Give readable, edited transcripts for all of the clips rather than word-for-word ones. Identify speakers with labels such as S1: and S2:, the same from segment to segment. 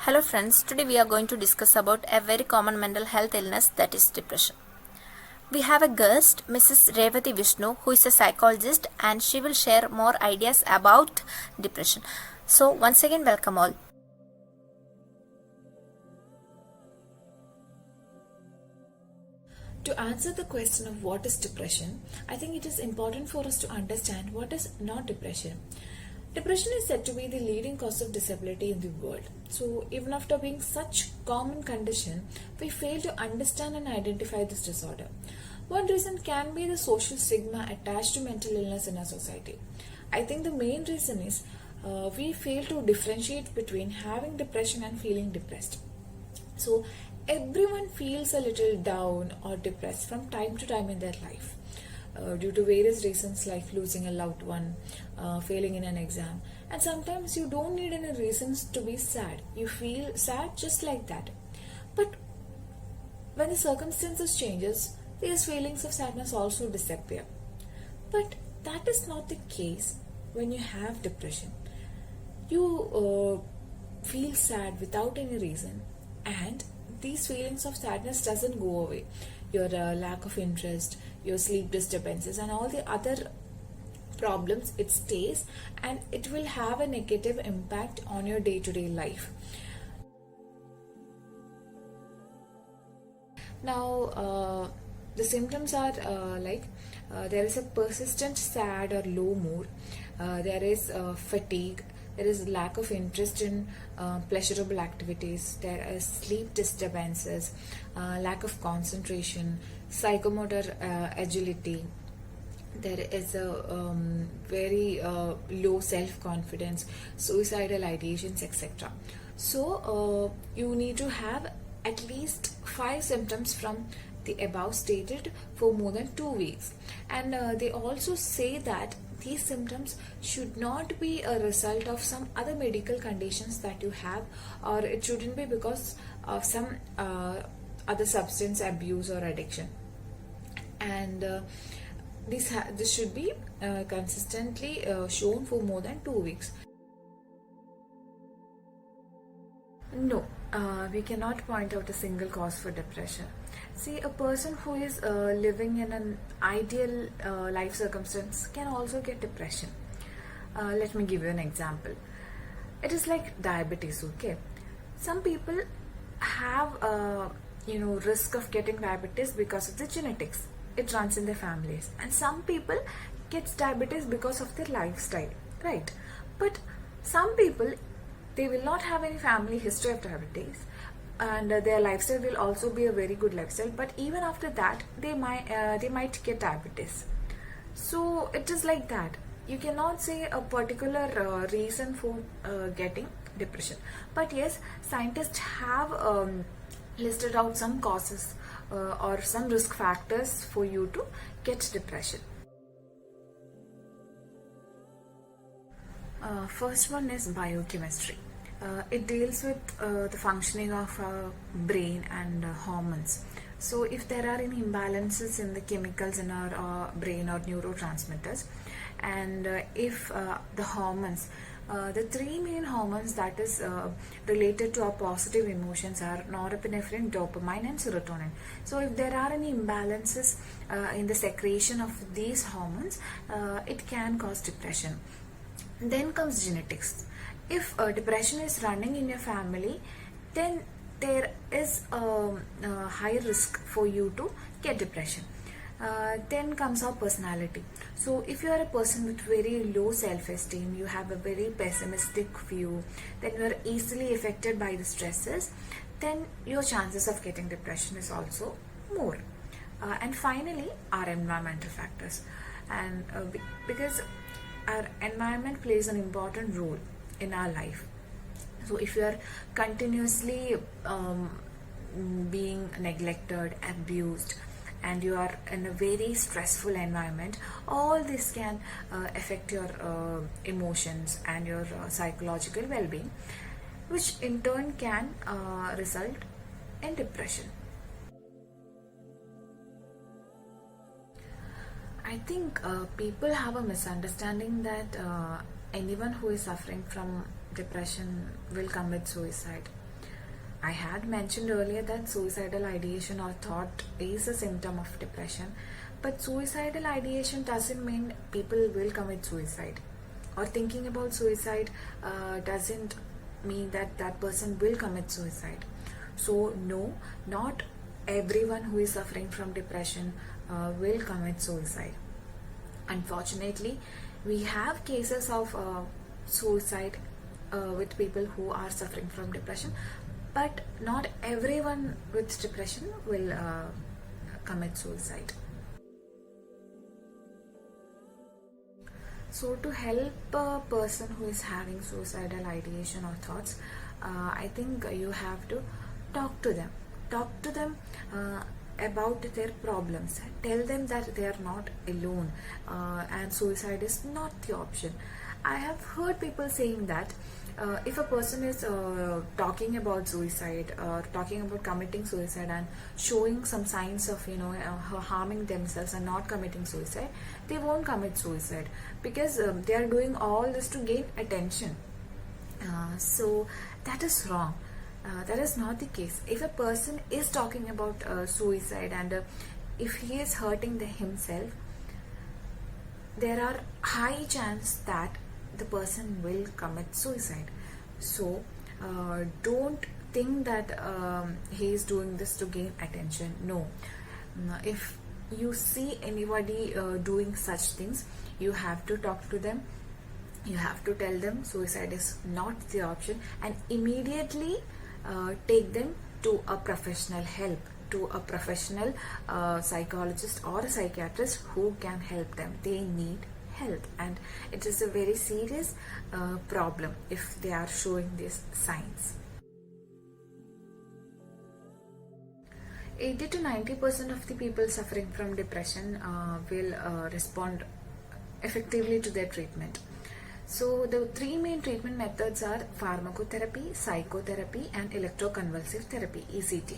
S1: Hello friends, today we are going to discuss about a very common mental health illness, that is depression. We have a guest, Mrs. Revati Vishnu, who is a psychologist, and she will share more ideas about depression. So once again, welcome all.
S2: To answer the question of what is depression, I think it is important for us to understand what is not depression. Depression is said to be the leading cause of disability in the world. So even after being such common condition, we fail to understand and identify this disorder. One reason can be the social stigma attached to mental illness in our society. I think the main reason is we fail to differentiate between having depression and feeling depressed. So everyone feels a little down or depressed from time to time in their life due to various reasons like losing a loved one, failing in an exam, and sometimes you don't need any reasons to be sad. You feel sad just like that. But when the circumstances changes, these feelings of sadness also disappear. But that is not the case when you have depression. You feel sad without any reason, and these feelings of sadness doesn't go away. Your lack of interest, your sleep disturbances, and all the other problems, it stays, and it will have a negative impact on your day-to-day life. Now the symptoms are there is a persistent sad or low mood, there is fatigue, there is lack of interest in pleasurable activities, there is sleep disturbances, lack of concentration, psychomotor agility, there is a very low self-confidence, suicidal ideations, etc. So you need to have at least 5 symptoms from the above stated for more than 2 weeks, and they also say that these symptoms should not be a result of some other medical conditions that you have, or it shouldn't be because of some other substance abuse or addiction, and this should be consistently shown for more than 2 weeks. No, we cannot point out a single cause for depression. See, a person who is living in an ideal life circumstance can also get depression. Let me give you an example. It is like diabetes, okay? Some people have, risk of getting diabetes because of the genetics. It runs in their families. And some people gets diabetes because of their lifestyle, right? But some people, they will not have any family history of diabetes, and their lifestyle will also be a very good lifestyle, but even after that they might get diabetes. So it is like that. You cannot say a particular reason for getting depression, but yes, scientists have listed out some causes or some risk factors for you to get depression. First one is biochemistry. It deals with the functioning of brain and hormones. So if there are any imbalances in the chemicals in our brain or neurotransmitters, and if the hormones, the 3 main hormones that is related to our positive emotions are norepinephrine, dopamine, and serotonin. So if there are any imbalances in the secretion of these hormones, it can cause depression. Then comes genetics. If depression is running in your family, then there is a high risk for you to get depression. Then comes our personality. So if you are a person with very low self-esteem, you have a very pessimistic view, then you are easily affected by the stresses, then your chances of getting depression is also more. And finally, our environmental factors, and because our environment plays an important role in our life. So if you are continuously being neglected, abused, and you are in a very stressful environment, all this can affect your emotions and your psychological well-being, which in turn can result in depression. I think people have a misunderstanding that anyone who is suffering from depression will commit suicide. I had mentioned earlier that suicidal ideation or thought is a symptom of depression, but suicidal ideation doesn't mean people will commit suicide, or thinking about suicide doesn't mean that that person will commit suicide. So, no, not everyone who is suffering from depression will commit suicide. Unfortunately, we have cases of suicide with people who are suffering from depression, but not everyone with depression will commit suicide. So, to help a person who is having suicidal ideation or thoughts, I think you have to talk to them. Talk to them about their problems. Tell them that they are not alone and suicide is not the option. I have heard people saying that if a person is talking about suicide or talking about committing suicide and showing some signs of harming themselves and not committing suicide, they won't commit suicide because they are doing all this to gain attention. So that is wrong. That is not the case. If a person is talking about suicide and if he is hurting himself, there are high chance that the person will commit suicide. So don't think that he is doing this to gain attention. No. If you see anybody doing such things, you have to talk to them. You have to tell them suicide is not the option and immediately take them to a professional help, to a professional psychologist or a psychiatrist who can help them. They need help and it is a very serious problem if they are showing these signs. 80 to 90% of the people suffering from depression will respond effectively to their treatment. So the three main treatment methods are pharmacotherapy, psychotherapy and electroconvulsive therapy, ECT.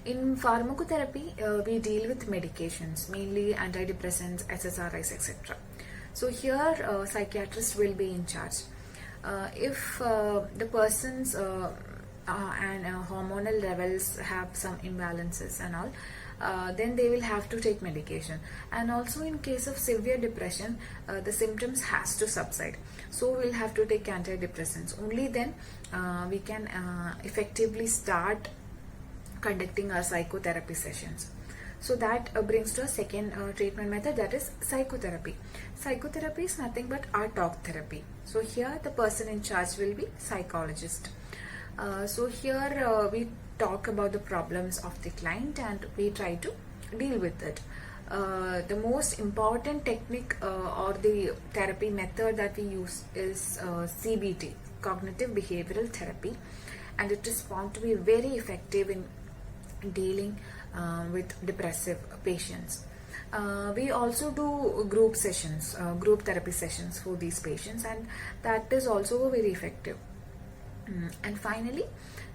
S2: In pharmacotherapy, we deal with medications, mainly antidepressants, SSRIs, etc. So here, psychiatrist will be in charge. If the person's and hormonal levels have some imbalances and all, then they will have to take medication. And also in case of severe depression, the symptoms has to subside. So we'll have to take antidepressants. Only then we can effectively start conducting our psychotherapy sessions. So that brings to a second treatment method, that is psychotherapy. Psychotherapy is nothing but our talk therapy. So here the person in charge will be psychologist. So here we talk about the problems of the client and we try to deal with it. The most important technique or the therapy method that we use is CBT, cognitive behavioral therapy, and it is found to be very effective in dealing with depressive patients. We also do group sessions, group therapy sessions for these patients, and that is also very effective. And finally,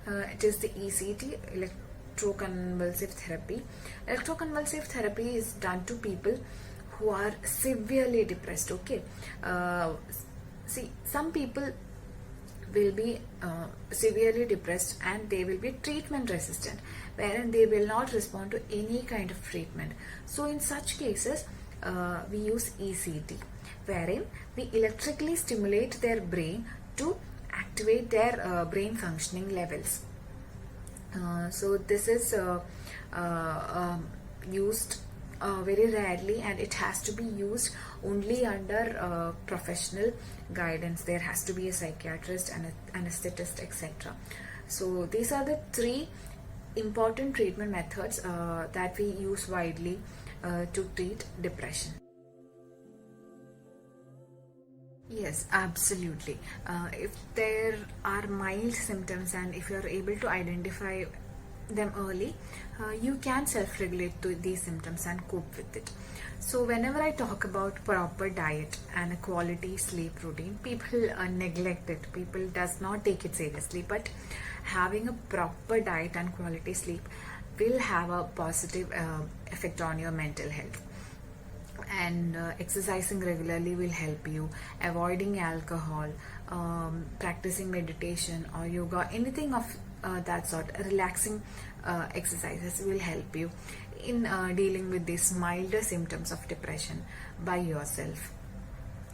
S2: it is the ECT, electroconvulsive therapy. Electroconvulsive therapy is done to people who are severely depressed. Okay, see, some people will be severely depressed and they will be treatment resistant, wherein they will not respond to any kind of treatment. So in such cases, we use ECT, wherein we electrically stimulate their brain to activate their brain functioning levels. So this is used very rarely, and it has to be used only under professional guidance. There has to be a psychiatrist and an anesthetist, etc. So these are the three important treatment methods that we use widely to treat depression. Yes, absolutely. If there are mild symptoms and if you are able to identify them early, you can self-regulate to these symptoms and cope with it. So whenever I talk about proper diet and a quality sleep routine, people neglect it. People does not take it seriously, but having a proper diet and quality sleep will have a positive effect on your mental health. And exercising regularly will help you. Avoiding alcohol, practicing meditation or yoga, anything of that sort. Relaxing exercises will help you in dealing with these milder symptoms of depression by yourself.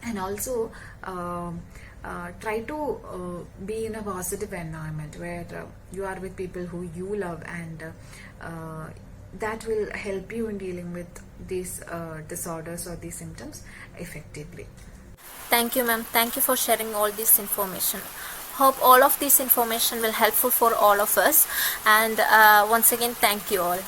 S2: And also try to be in a positive environment where you are with people who you love, and that will help you in dealing with these disorders or these symptoms effectively.
S1: Thank you, ma'am. Thank you for sharing all this information. Hope all of this information will helpful for all of us. And once again, thank you all.